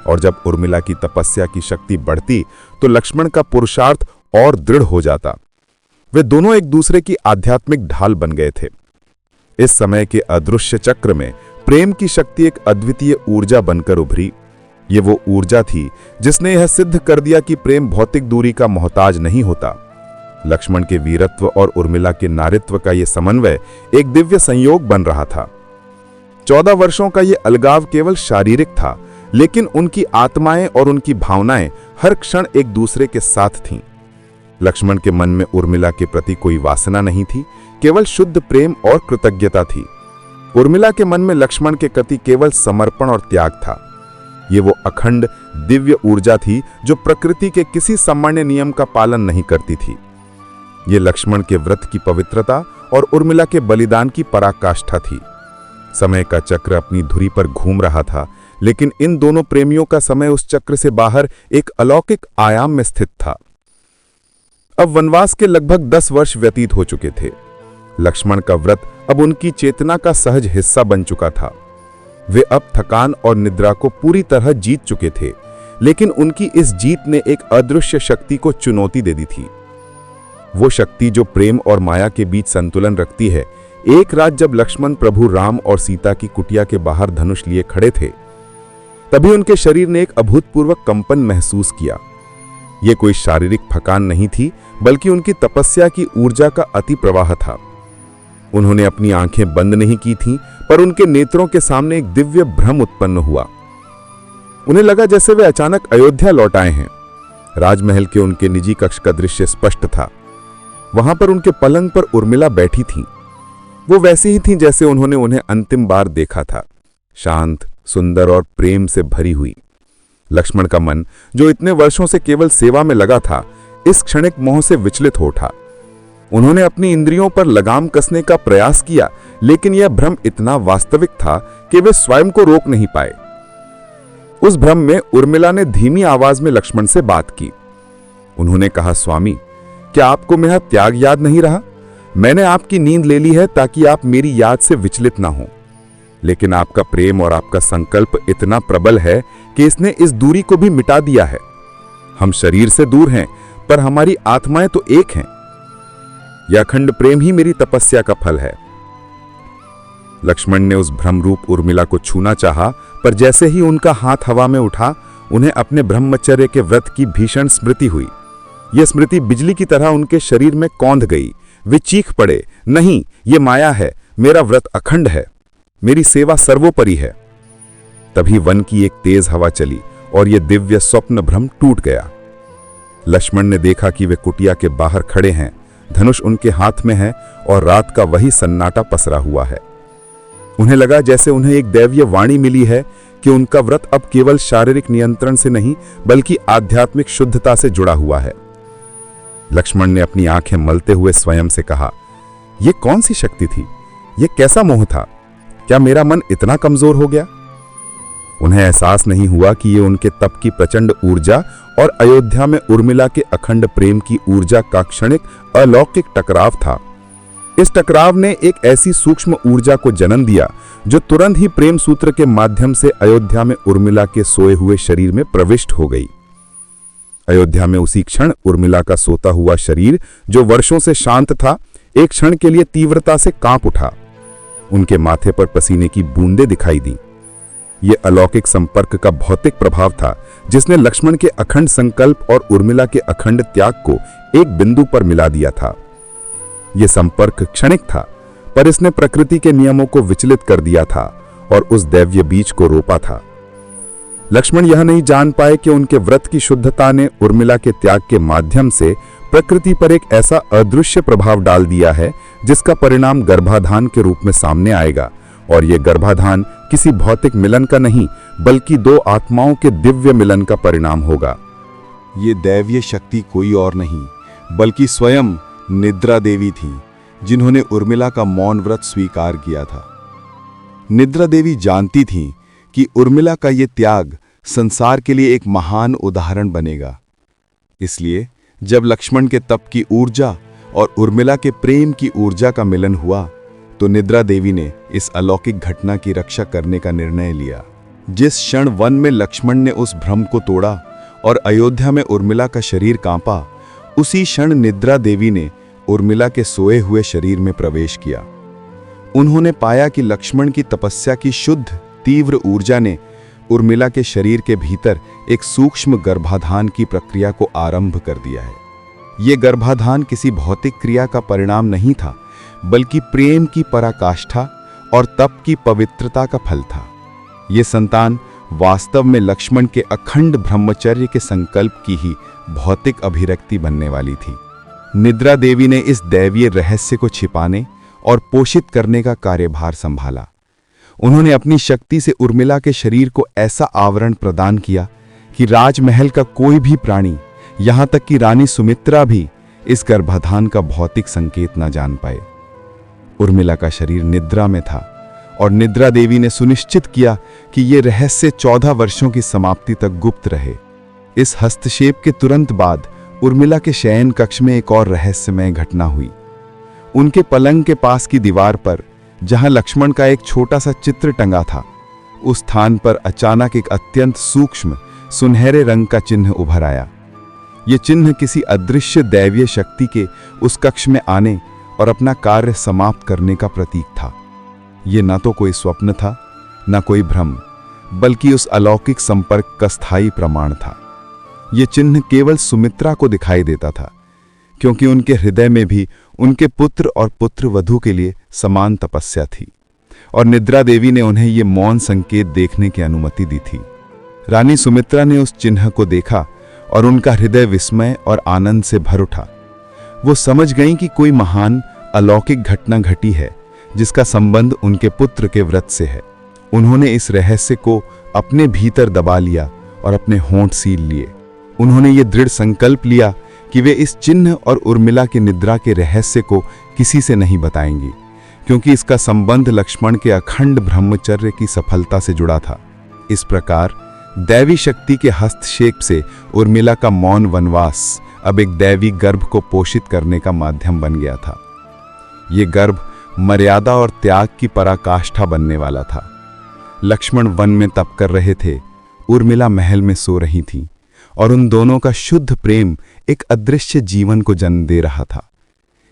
और जब उर्मिला की तपस्या की शक्ति बढ़ती तो लक्ष्मण का पुरुषार्थ और दृढ़ हो जाता। वे दोनों एक दूसरे की आध्यात्मिक ढाल बन गए थे। इस समय के अदृश्य चक्र में प्रेम की शक्ति एक अद्वितीय ऊर्जा बनकर उभरी। ये वो ऊर्जा थी जिसने यह सिद्ध कर दिया कि प्रेम भौतिक दूरी का मोहताज नहीं होता। लक्ष्मण के वीरत्व और उर्मिला के नारित्व का यह समन्वय एक दिव्य संयोग बन रहा था। 14 वर्षों का यह अलगाव केवल शारीरिक था, लेकिन उनकी आत्माएं और उनकी भावनाएं हर क्षण एक दूसरे के साथ थीं। लक्ष्मण के मन में उर्मिला के प्रति कोई वासना नहीं थी, केवल शुद्ध प्रेम और कृतज्ञता थी। उर्मिला के मन में लक्ष्मण के प्रति केवल समर्पण और त्याग था। ये वो अखंड दिव्य ऊर्जा थी जो प्रकृति के किसी सामान्य नियम का पालन नहीं करती थी। ये लक्ष्मण के व्रत की पवित्रता और उर्मिला के बलिदान की पराकाष्ठा थी। समय का चक्र अपनी धुरी पर घूम रहा था, लेकिन इन दोनों प्रेमियों का समय उस चक्र से बाहर एक अलौकिक आयाम में स्थित था। अब वनवास के लगभग 10 वर्ष व्यतीत हो चुके थे। लक्ष्मण का व्रत अब उनकी चेतना का सहज हिस्सा बन चुका था। वे अब थकान और निद्रा को पूरी तरह जीत चुके थे, लेकिन उनकी इस जीत ने एक अदृश्य शक्ति को चुनौती दे दी थी। वो शक्ति जो प्रेम और माया के बीच संतुलन रखती है। एक रात जब लक्ष्मण प्रभु राम और सीता की कुटिया के बाहर धनुष लिए खड़े थे, तभी उनके शरीर ने एक अभूतपूर्व कंपन महसूस किया। यह कोई शारीरिक थकान नहीं थी, बल्कि उनकी तपस्या की ऊर्जा का अति प्रवाह था। उन्होंने अपनी आंखें बंद नहीं की थीं, पर उनके नेत्रों के सामने एक दिव्य भ्रम उत्पन्न हुआ। उन्हें लगा जैसे वे अचानक अयोध्या लौट आए हैं। राजमहल के उनके निजी कक्ष का दृश्य स्पष्ट था। वहां पर उनके पलंग पर उर्मिला बैठी थीं। वो वैसी ही थीं जैसे उन्होंने उन्हें अंतिम बार देखा था, शांत, सुंदर और प्रेम से भरी हुई। लक्ष्मण का मन, जो इतने वर्षों से केवल सेवा में लगा था, इस क्षणिक मोह से विचलित हो उठा। उन्होंने अपनी इंद्रियों पर लगाम कसने का प्रयास किया, लेकिन यह भ्रम इतना वास्तविक था कि वे स्वयं को रोक नहीं पाए। उस भ्रम में उर्मिला ने धीमी आवाज में लक्ष्मण से बात की। उन्होंने कहा, स्वामी, क्या आपको मेरा त्याग याद नहीं रहा? मैंने आपकी नींद ले ली है ताकि आप मेरी याद से विचलित ना हो, लेकिन आपका प्रेम और आपका संकल्प इतना प्रबल है कि इसने इस दूरी को भी मिटा दिया है। हम शरीर से दूर हैं, पर हमारी आत्माएं तो एक हैं। यह अखंड प्रेम ही मेरी तपस्या का फल है। लक्ष्मण ने उस भ्रमरूप उर्मिला को छूना चाहा, पर जैसे ही उनका हाथ हवा में उठा, उन्हें अपने ब्रह्मचर्य के व्रत की भीषण स्मृति हुई। यह स्मृति बिजली की तरह उनके शरीर में कौंध गई। वे चीख पड़े, नहीं, ये माया है, मेरा व्रत अखंड है, मेरी सेवा सर्वोपरि है। तभी वन की एक तेज हवा चली और यह दिव्य स्वप्न भ्रम टूट गया। लक्ष्मण ने देखा कि वे कुटिया के बाहर खड़े हैं, धनुष उनके हाथ में है और रात का वही सन्नाटा पसरा हुआ है। उन्हें लगा जैसे उन्हें एक दैवीय वाणी मिली है कि उनका व्रत अब केवल शारीरिक नियंत्रण से नहीं, बल्कि आध्यात्मिक शुद्धता से जुड़ा हुआ है। लक्ष्मण ने अपनी आंखें मलते हुए स्वयं से कहा, यह कौन सी शक्ति थी? यह कैसा मोह था? क्या मेरा मन इतना कमजोर हो गया? उन्हें एहसास नहीं हुआ कि ये उनके तप की प्रचंड ऊर्जा और अयोध्या में उर्मिला के अखंड प्रेम की ऊर्जा का क्षणिक अलौकिक टकराव था। इस टकराव ने एक ऐसी सूक्ष्म ऊर्जा को जन्म दिया जो तुरंत ही प्रेम सूत्र के माध्यम से अयोध्या में उर्मिला के सोए हुए शरीर में प्रविष्ट हो गई। अयोध्या में उसी क्षण उर्मिला का सोता हुआ शरीर, जो वर्षों से शांत था, एक क्षण के लिए तीव्रता से कांप उठा। उनके माथे पर पसीने की बूंदें दिखाई दी। यह अलौकिक संपर्क का भौतिक प्रभाव था, जिसने लक्ष्मण के अखंड संकल्प और उर्मिला के अखंड त्याग को एक बिंदु पर मिला दिया था। यह संपर्क क्षणिक था, पर इसने प्रकृति के नियमों को विचलित कर दिया था और उस दैवीय बीज को रोपा था। लक्ष्मण यह नहीं जान पाए कि उनके व्रत की शुद्धता ने उर्मिला के त्याग के माध्यम से प्रकृति पर एक ऐसा अदृश्य प्रभाव डाल दिया है, जिसका परिणाम गर्भाधान के रूप में सामने आएगा। और यह गर्भाधान किसी भौतिक मिलन का नहीं, बल्कि दो आत्माओं के दिव्य मिलन का परिणाम होगा। ये दैवीय शक्ति कोई और नहीं, बल्कि स्वयं निद्रा देवी थी, जिन्होंने उर्मिला का मौन व्रत स्वीकार किया था। निद्रा देवी जानती थीं कि उर्मिला का ये त्याग संसार के लिए एक महान उदाहरण बनेगा। इसलिए जब लक्ष्मण के तप की ऊर्जा और उर्मिला के प्रेम की ऊर्जा का मिलन हुआ, तो निद्रा देवी ने इस अलौकिक घटना की रक्षा करने का निर्णय लिया। जिस क्षण वन में लक्ष्मण ने उस भ्रम को तोड़ा और अयोध्या में उर्मिला का शरीर कांपा, उसी क्षण निद्रा देवी ने उर्मिला के सोए हुए शरीर में प्रवेश किया। उन्होंने पाया कि लक्ष्मण की तपस्या की शुद्ध तीव्र ऊर्जा ने उर्मिला के शरीर के भीतर एक सूक्ष्म गर्भाधान की प्रक्रिया को आरंभ कर दिया है। यह गर्भाधान किसी भौतिक क्रिया का परिणाम नहीं था, बल्कि प्रेम की पराकाष्ठा और तप की पवित्रता का फल था। यह संतान वास्तव में लक्ष्मण के अखंड ब्रह्मचर्य के संकल्प की ही भौतिक अभिव्यक्ति बनने वाली थी। निद्रा देवी ने इस दैवीय रहस्य को छिपाने और पोषित करने का कार्यभार संभाला। उन्होंने अपनी शक्ति से उर्मिला के शरीर को ऐसा आवरण प्रदान किया कि राजमहल का कोई भी प्राणी, यहां तक कि रानी सुमित्रा भी, इस गर्भाधान का भौतिक संकेत न जान पाए। उर्मिला का शरीर निद्रा में था और निद्रा देवी ने सुनिश्चित किया कि यह रहस्य 14 वर्षों की समाप्ति तक गुप्त रहे। इस हस्तक्षेप के तुरंत बाद उर्मिला के शयन कक्ष में एक और रहस्यमय घटना हुई। उनके पलंग के पास की दीवार पर, जहां लक्ष्मण का एक छोटा सा चित्र टंगा था, उस स्थान पर अचानक एक अत्यंत सूक्ष्म सुनहरे रंग का चिन्ह उभर आया। यह चिन्ह किसी अदृश्य दैवीय शक्ति के उस कक्ष में आने और अपना कार्य समाप्त करने का प्रतीक था। यह न तो कोई स्वप्न था, न कोई भ्रम, बल्कि उस अलौकिक संपर्क का स्थायी प्रमाण था। यह चिन्ह केवल सुमित्रा को दिखाई देता था, क्योंकि उनके हृदय में भी उनके पुत्र और पुत्रवधू के लिए समान तपस्या थी और निद्रा देवी ने उन्हें ये मौन संकेत देखने की अनुमति दी थी। रानी सुमित्रा ने उस चिन्ह को देखा और उनका हृदय विस्मय और आनंद से भर उठा। वो समझ गईं कि कोई महान अलौकिक घटना घटी है जिसका संबंध उनके पुत्र के व्रत से है। उन्होंने इस रहस्य को अपने भीतर दबा लिया और अपने होंठ सील लिए। उन्होंने ये दृढ़ संकल्प लिया कि वे इस चिन्ह और उर्मिला की निद्रा के रहस्य को किसी से नहीं बताएंगी, क्योंकि इसका संबंध लक्ष्मण के अखंड ब्रह्मचर्य की सफलता से जुड़ा था। इस प्रकार दैवी शक्ति के हस्तक्षेप से उर्मिला का मौन वनवास अब एक दैवी गर्भ को पोषित करने का माध्यम बन गया था। ये गर्भ मर्यादा और त्याग की पराकाष्ठा बनने वाला था। लक्ष्मण वन में तप कर रहे थे, उर्मिला महल में सो रही थी और उन दोनों का शुद्ध प्रेम एक अदृश्य जीवन को जन्म दे रहा था।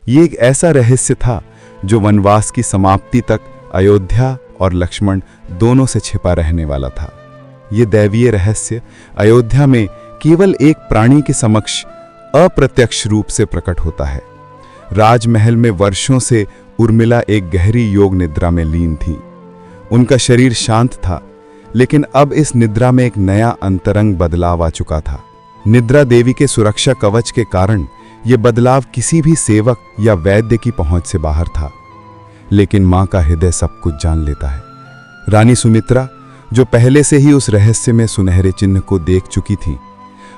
ये एक ऐसा रहस्य था जो वनवास की समाप्ति तक अयोध्या और लक्ष्मण दोनों से छिपा रहने वाला था। ये दैवीय रहस्य अयोध्या में केवल एक प्राणी के समक्ष अप्रत्यक्ष रूप से प्रकट होता है। राजमहल में वर्षों से उर्मिला एक गहरी योग निद्रा में लीन थी। उनका शरीर शांत था, लेकिन अब इस निद्रा में एक नया अंतरंग बदलाव आ चुका था। निद्रा देवी के सुरक्षा कवच के कारण यह बदलाव किसी भी सेवक या वैद्य की पहुंच से बाहर था। लेकिन मां का हृदय सब कुछ जान लेता है। रानी सुमित्रा, जो पहले से ही उस रहस्य में सुनहरे चिन्ह को देख चुकी थी,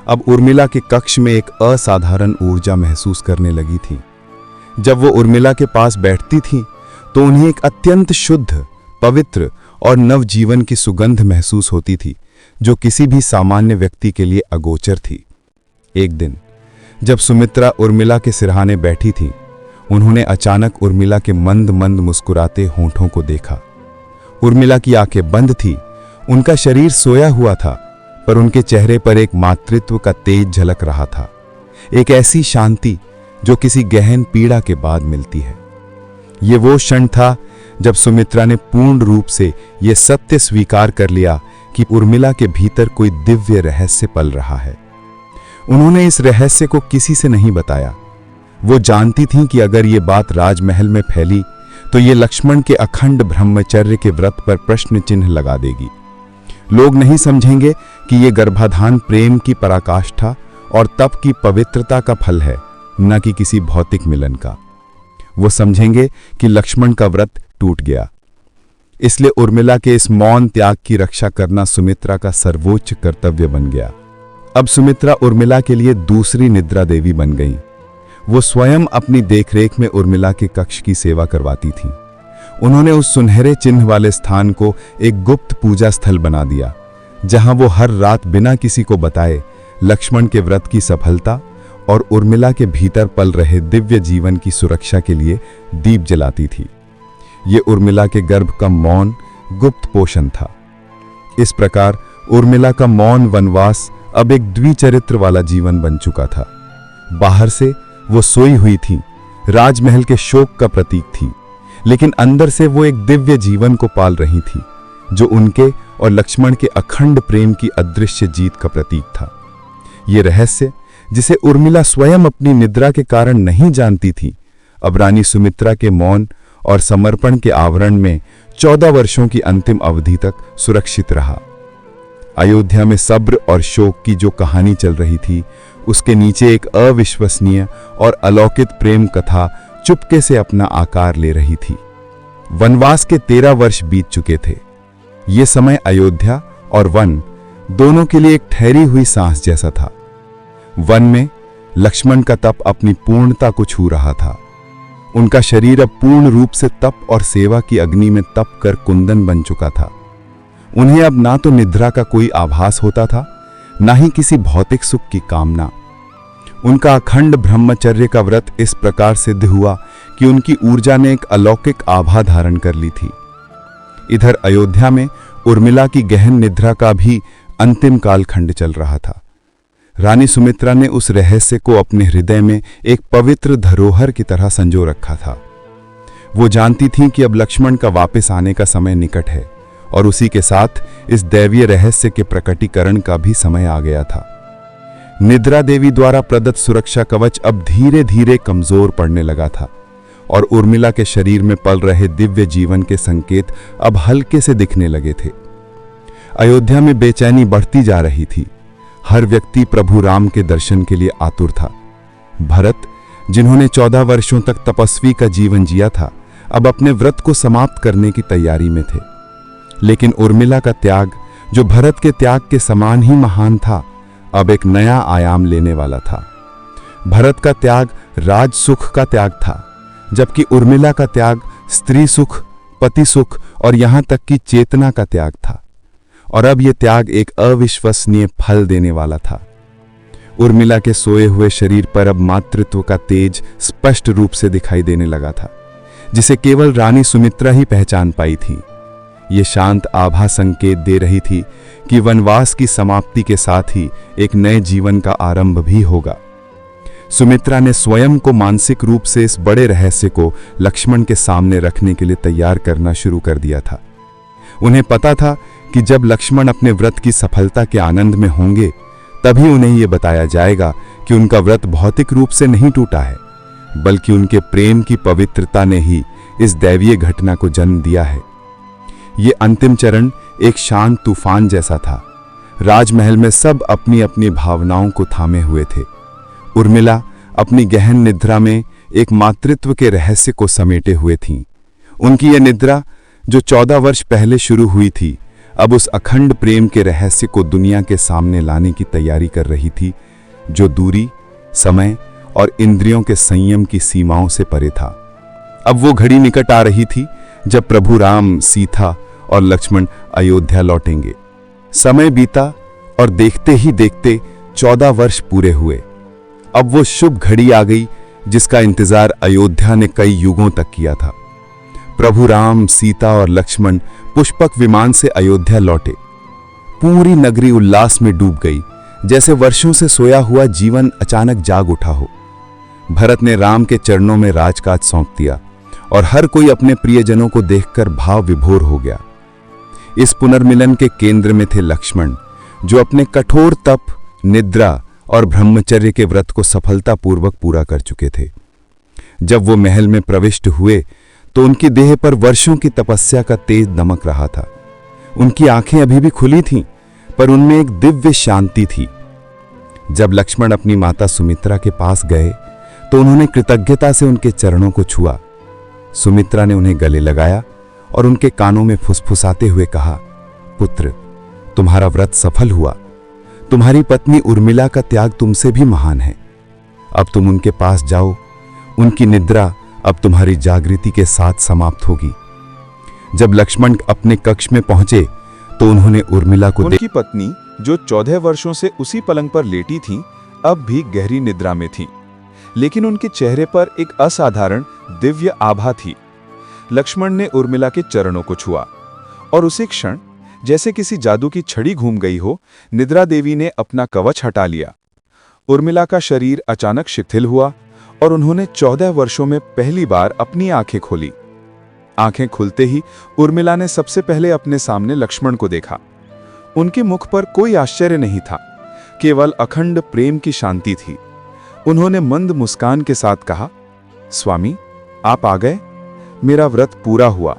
अब उर्मिला के कक्ष में एक असाधारण ऊर्जा महसूस करने लगी थी। जब वो उर्मिला के पास बैठती थी तो उन्हें एक अत्यंत शुद्ध, पवित्र और नवजीवन की सुगंध महसूस होती थी, जो किसी भी सामान्य व्यक्ति के लिए अगोचर थी। एक दिन जब सुमित्रा उर्मिला के सिरहाने बैठी थी, उन्होंने अचानक उर्मिला के मंद मंद मुस्कुराते होंठों को देखा। उर्मिला की आंखें बंद थी, उनका शरीर सोया हुआ था, पर उनके चेहरे पर एक मातृत्व का तेज झलक रहा था, एक ऐसी शांति जो किसी गहन पीड़ा के बाद मिलती है। ये वो क्षण था जब सुमित्रा ने पूर्ण रूप से यह सत्य स्वीकार कर लिया कि उर्मिला के भीतर कोई दिव्य रहस्य पल रहा है। उन्होंने इस रहस्य को किसी से नहीं बताया। वो जानती थीं कि अगर ये बात राजमहल में फैली तो ये लक्ष्मण के अखंड ब्रह्मचर्य के व्रत पर प्रश्न चिन्ह लगा देगी। लोग नहीं समझेंगे कि ये गर्भाधान प्रेम की पराकाष्ठा और तप की पवित्रता का फल है, न कि किसी भौतिक मिलन का। वो समझेंगे कि लक्ष्मण का व्रत टूट गया। इसलिए उर्मिला के इस मौन त्याग की रक्षा करना सुमित्रा का सर्वोच्च कर्तव्य बन गया। अब सुमित्रा उर्मिला के लिए दूसरी निद्रा देवी बन गई। वो स्वयं अपनी देखरेख में उर्मिला के कक्ष की सेवा करवाती थीं। उन्होंने उस सुनहरे चिन्ह वाले स्थान को एक गुप्त पूजा स्थल बना दिया, जहां वो हर रात बिना किसी को बताए लक्ष्मण के व्रत की सफलता और उर्मिला के भीतर पल रहे दिव्य जीवन की सुरक्षा के लिए दीप जलाती थी। ये उर्मिला के गर्भ का मौन गुप्त पोषण था। इस प्रकार उर्मिला का मौन वनवास अब एक द्विचरित्र वाला जीवन बन चुका था। बाहर से वो सोई हुई थी, राजमहल के शोक का प्रतीक थी, लेकिन अंदर से वो एक दिव्य जीवन को पाल रही थी, जो उनके और लक्ष्मण के अखंड प्रेम की अदृश्य जीत का प्रतीक था। ये रहस्य, जिसे उर्मिला स्वयं अपनी निद्रा के कारण नहीं जानती थी, अब रानी सुमित्रा के मौन और समर्पण के आवरण में 14 वर्षों की अंतिम अवधि तक सुरक्षित रहा। अयोध्या में सब्र और शोक की जो कहानी चल रही थी, उसके नीचे एक अविश्वसनीय और अलौकिक प्रेम कथा चुपके से अपना आकार ले रही थी। वनवास के 13 वर्ष बीत चुके थे। ये समय अयोध्या और वन दोनों के लिए एक ठहरी हुई सांस जैसा था। वन में लक्ष्मण का तप अपनी पूर्णता को छू रहा था। उनका शरीर अब पूर्ण रूप से तप और सेवा की अग्नि में तप कर कुंदन बन चुका था। उन्हें अब ना तो निद्रा का कोई आभास होता था, ना ही किसी भौतिक सुख की कामना। उनका अखंड ब्रह्मचर्य का व्रत इस प्रकार सिद्ध हुआ कि उनकी ऊर्जा ने एक अलौकिक आभा धारण कर ली थी। इधर अयोध्या में उर्मिला की गहन निद्रा का भी अंतिम कालखंड चल रहा था। रानी सुमित्रा ने उस रहस्य को अपने हृदय में एक पवित्र धरोहर की तरह संजो रखा था। वो जानती थीं कि अब लक्ष्मण का वापस आने का समय निकट है और उसी के साथ इस दैवीय रहस्य के प्रकटीकरण का भी समय आ गया था। निद्रा देवी द्वारा प्रदत्त सुरक्षा कवच अब धीरे धीरे कमजोर पड़ने लगा था और उर्मिला के शरीर में पल रहे दिव्य जीवन के संकेत अब हल्के से दिखने लगे थे। अयोध्या में बेचैनी बढ़ती जा रही थी। हर व्यक्ति प्रभु राम के दर्शन के लिए आतुर था। भरत, जिन्होंने 14 वर्षों तक तपस्वी का जीवन जिया था, अब अपने व्रत को समाप्त करने की तैयारी में थे। लेकिन उर्मिला का त्याग, जो भरत के त्याग के समान ही महान था, अब एक नया आयाम लेने वाला था। भरत का त्याग राज सुख का त्याग था, जबकि उर्मिला का त्याग स्त्री सुख, पति सुख और यहां तक कि चेतना का त्याग था। और अब यह त्याग एक अविश्वसनीय फल देने वाला था। उर्मिला के सोए हुए शरीर पर अब मातृत्व का तेज स्पष्ट रूप से दिखाई देने लगा था, जिसे केवल रानी सुमित्रा ही पहचान पाई थी। ये शांत आभा संकेत दे रही थी कि वनवास की समाप्ति के साथ ही एक नए जीवन का आरंभ भी होगा। सुमित्रा ने स्वयं को मानसिक रूप से इस बड़े रहस्य को लक्ष्मण के सामने रखने के लिए तैयार करना शुरू कर दिया था। उन्हें पता था कि जब लक्ष्मण अपने व्रत की सफलता के आनंद में होंगे, तभी उन्हें यह बताया जाएगा कि उनका व्रत भौतिक रूप से नहीं टूटा है, बल्कि उनके प्रेम की पवित्रता ने ही इस दैवीय घटना को जन्म दिया है। ये अंतिम चरण एक शांत तूफान जैसा था। राजमहल में सब अपनी अपनी भावनाओं को थामे हुए थे। उर्मिला अपनी गहन निद्रा में एक मातृत्व के रहस्य को समेटे हुए थीं। उनकी यह निद्रा, जो 14 वर्ष पहले शुरू हुई थी, अब उस अखंड प्रेम के रहस्य को दुनिया के सामने लाने की तैयारी कर रही थी, जो दूरी, समय और इंद्रियों के संयम की सीमाओं से परे था। अब वो घड़ी निकट आ रही थी जब प्रभु राम, सीता और लक्ष्मण अयोध्या लौटेंगे। समय बीता और देखते ही देखते 14 वर्ष पूरे हुए। अब वो शुभ घड़ी आ गई जिसका इंतजार अयोध्या ने कई युगों तक किया था। प्रभु राम, सीता और लक्ष्मण पुष्पक विमान से अयोध्या लौटे। पूरी नगरी उल्लास में डूब गई, जैसे वर्षों से सोया हुआ जीवन अचानक जाग उठा हो। भरत ने राम के चरणों में राजकाज सौंप दिया और हर कोई अपने प्रियजनों को देखकर भाव विभोर हो गया। इस पुनर्मिलन के केंद्र में थे लक्ष्मण, जो अपने कठोर तप, निद्रा और ब्रह्मचर्य के व्रत को सफलतापूर्वक पूरा कर चुके थे। जब वो महल में प्रविष्ट हुए तो उनकी देह पर वर्षों की तपस्या का तेज दमक रहा था। उनकी आंखें अभी भी खुली थीं, पर उनमें एक दिव्य शांति थी। जब लक्ष्मण अपनी माता सुमित्रा के पास गए तो उन्होंने कृतज्ञता से उनके चरणों को छुआ। सुमित्रा ने उन्हें गले लगाया और उनके कानों में फुसफुसाते हुए कहा, पुत्र, तुम्हारा व्रत सफल हुआ। तुम्हारी पत्नी उर्मिला का त्याग तुमसे भी महान है। अब तुम उनके पास जाओ। उनकी निद्रा अब तुम्हारी जागृति के साथ समाप्त होगी। जब लक्ष्मण अपने कक्ष में पहुंचे तो उन्होंने उर्मिला को उनकी पत्नी, जो 14 वर्षों से उसी पलंग पर लेटी थी, अब भी गहरी निद्रा में थी, लेकिन उनके चेहरे पर एक असाधारण दिव्य आभा थी। लक्ष्मण ने उर्मिला के चरणों को छुआ और उसी क्षण, जैसे किसी जादू की छड़ी घूम गई हो, निद्रा देवी ने अपना कवच हटा लिया। उर्मिला का शरीर अचानक शिथिल हुआ और उन्होंने 14 वर्षों में पहली बार अपनी आंखें खोली। आंखें खुलते ही उर्मिला ने सबसे पहले अपने सामने लक्ष्मण को देखा। उनके मुख पर कोई आश्चर्य नहीं था, केवल अखंड प्रेम की शांति थी। उन्होंने मंद मुस्कान के साथ कहा, स्वामी, आप आ गए। मेरा व्रत पूरा हुआ।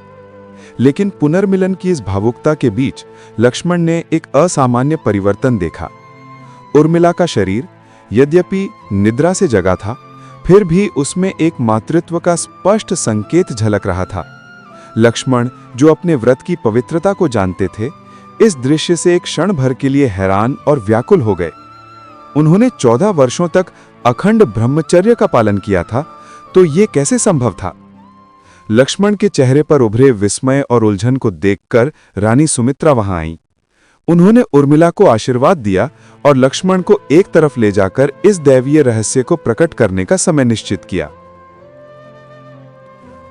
लेकिन पुनर्मिलन की इस भावुकता के बीच लक्ष्मण ने एक असामान्य परिवर्तन देखा। उर्मिला का शरीर यद्यपि निद्रा से जगा था, फिर भी उसमें एक मातृत्व का स्पष्ट संकेत झलक रहा था। लक्ष्मण, जो अपने व्रत की पवित्रता को जानते थे, इस दृश्य से एक क्षण भर के लिए हैरान और व्याकुल हो गए। उन्होंने 14 वर्षों तक अखंड ब्रह्मचर्य का पालन किया था, तो ये कैसे संभव था? लक्ष्मण के चेहरे पर उभरे विस्मय और उलझन को देखकर रानी सुमित्रा वहां आई। उन्होंने उर्मिला को आशीर्वाद दिया और लक्ष्मण को एक तरफ ले जाकर इस दैवीय रहस्य को प्रकट करने का समय निश्चित किया।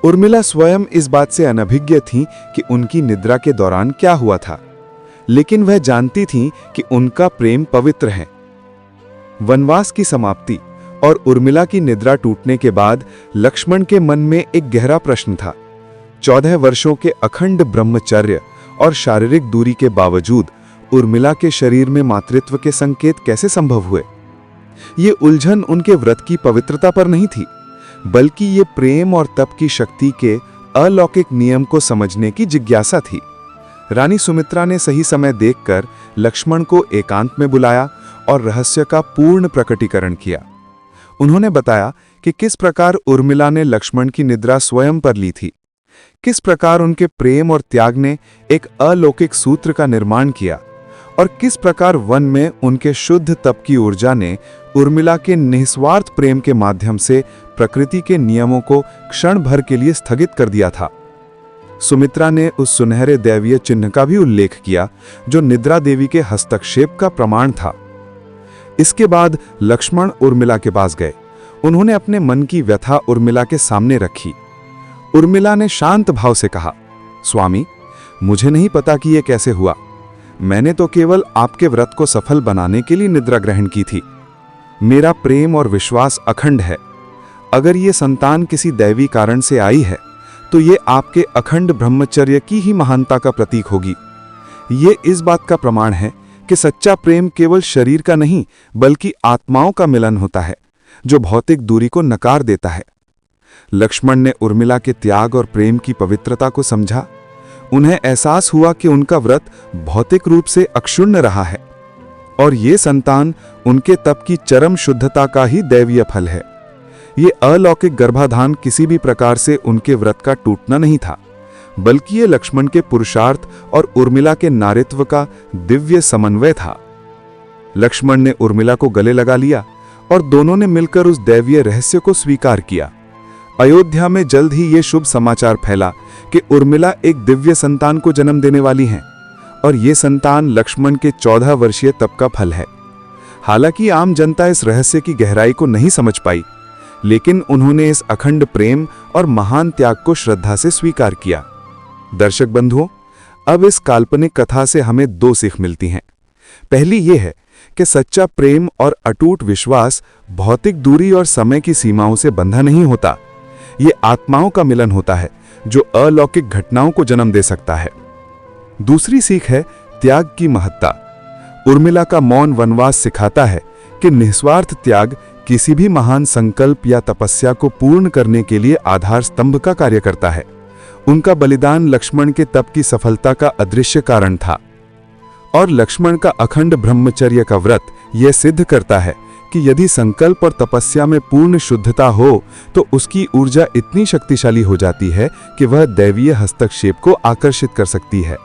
उर्मिला स्वयं इस बात से अनभिज्ञ थीं कि उनकी निद्रा के दौरान क्या हुआ था, लेकिन वह जानती थीं कि उनका प्रेम पवित्र है। वनवास की समाप्ति और उर्मिला की निद्रा टूटने के बाद लक्ष्मण के मन में एक गहरा प्रश्न था। 14 वर्षों के अखंड ब्रह्मचर्य और शारीरिक दूरी के बावजूद उर्मिला के शरीर में मातृत्व के संकेत कैसे संभव हुए? ये उलझन उनके व्रत की पवित्रता पर नहीं थी, बल्कि ये प्रेम और तप की शक्ति के अलौकिक नियम को समझने की जिज्ञासा थी। रानी सुमित्रा ने सही समय देखकर लक्ष्मण को एकांत में बुलाया और रहस्य का पूर्ण प्रकटीकरण किया। उन्होंने बताया कि किस प्रकार उर्मिला ने लक्ष्मण की निद्रा स्वयं पर ली थी, किस प्रकार उनके प्रेम और त्याग ने एक अलौकिक सूत्र का निर्माण किया और किस प्रकार वन में उनके शुद्ध तप की ऊर्जा ने उर्मिला के निस्वार्थ प्रेम के माध्यम से प्रकृति के नियमों को क्षण भर के लिए स्थगित कर दिया था। सुमित्रा ने उस सुनहरे दैवीय चिन्ह का भी उल्लेख किया जो निद्रा देवी के हस्तक्षेप का प्रमाण था। इसके बाद लक्ष्मण उर्मिला के पास गए। उन्होंने अपने मन की व्यथा उर्मिला के सामने रखी। उर्मिला ने शांत भाव से कहा, स्वामी, मुझे नहीं पता कि यह कैसे हुआ। मैंने तो केवल आपके व्रत को सफल बनाने के लिए निद्रा ग्रहण की थी। मेरा प्रेम और विश्वास अखंड है। अगर ये संतान किसी दैवी कारण से आई है तो ये आपके अखंड ब्रह्मचर्य की ही महानता का प्रतीक होगी। ये इस बात का प्रमाण है कि सच्चा प्रेम केवल शरीर का नहीं बल्कि आत्माओं का मिलन होता है, जो भौतिक दूरी को नकार देता है। लक्ष्मण ने उर्मिला के त्याग और प्रेम की पवित्रता को समझा। उन्हें एहसास हुआ कि उनका व्रत भौतिक रूप से अक्षुण्ण रहा है और ये संतान उनके तप की चरम शुद्धता का ही दैवीय फल है। ये अलौकिक गर्भाधान किसी भी प्रकार से उनके व्रत का टूटना नहीं था, बल्कि ये लक्ष्मण के पुरुषार्थ और उर्मिला के नारित्व का दिव्य समन्वय था। लक्ष्मण ने उर्मिला को गले लगा लिया और दोनों ने मिलकर उस दैवीय रहस्य को स्वीकार किया। अयोध्या में जल्द ही ये शुभ समाचार फैला कि उर्मिला एक दिव्य संतान को जन्म देने वाली हैं और ये संतान लक्ष्मण के 14 वर्षीय तप का फल है। हालांकि आम जनता इस रहस्य की गहराई को नहीं समझ पाई, लेकिन उन्होंने इस अखंड प्रेम और महान त्याग को श्रद्धा से स्वीकार किया। दर्शक बंधुओं, अब इस काल्पनिक कथा से हमें 2 सीख मिलती हैं। पहली यह है कि सच्चा प्रेम और अटूट विश्वास भौतिक दूरी और समय की सीमाओं से बंधा नहीं होता। ये आत्माओं का मिलन होता है जो अलौकिक घटनाओं को जन्म दे सकता है। दूसरी सीख है त्याग की महत्ता। उर्मिला का मौन वनवास सिखाता है कि निस्वार्थ त्याग किसी भी महान संकल्प या तपस्या को पूर्ण करने के लिए आधार स्तंभ का कार्य करता है। उनका बलिदान लक्ष्मण के तप की सफलता का अदृश्य कारण था और लक्ष्मण का अखंड ब्रह्मचर्य का व्रत यह सिद्ध करता है कि यदि संकल्प और तपस्या में पूर्ण शुद्धता हो तो उसकी ऊर्जा इतनी शक्तिशाली हो जाती है कि वह दैवीय हस्तक्षेप को आकर्षित कर सकती है।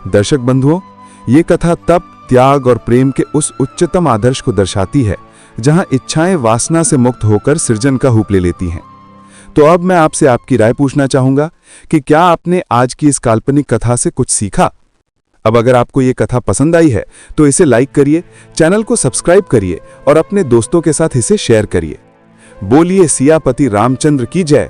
दर्शक बंधुओं, ये कथा तप, त्याग और प्रेम के उस उच्चतम आदर्श को दर्शाती है जहां इच्छाएं वासना से मुक्त होकर सृजन का रूप ले लेती हैं। तो अब मैं आपसे आपकी राय पूछना चाहूंगा कि क्या आपने आज की इस काल्पनिक कथा से कुछ सीखा? अब अगर आपको ये कथा पसंद आई है तो इसे लाइक करिए, चैनल को सब्सक्राइब करिए और अपने दोस्तों के साथ इसे शेयर करिए। बोलिए सियापति रामचंद्र की जय।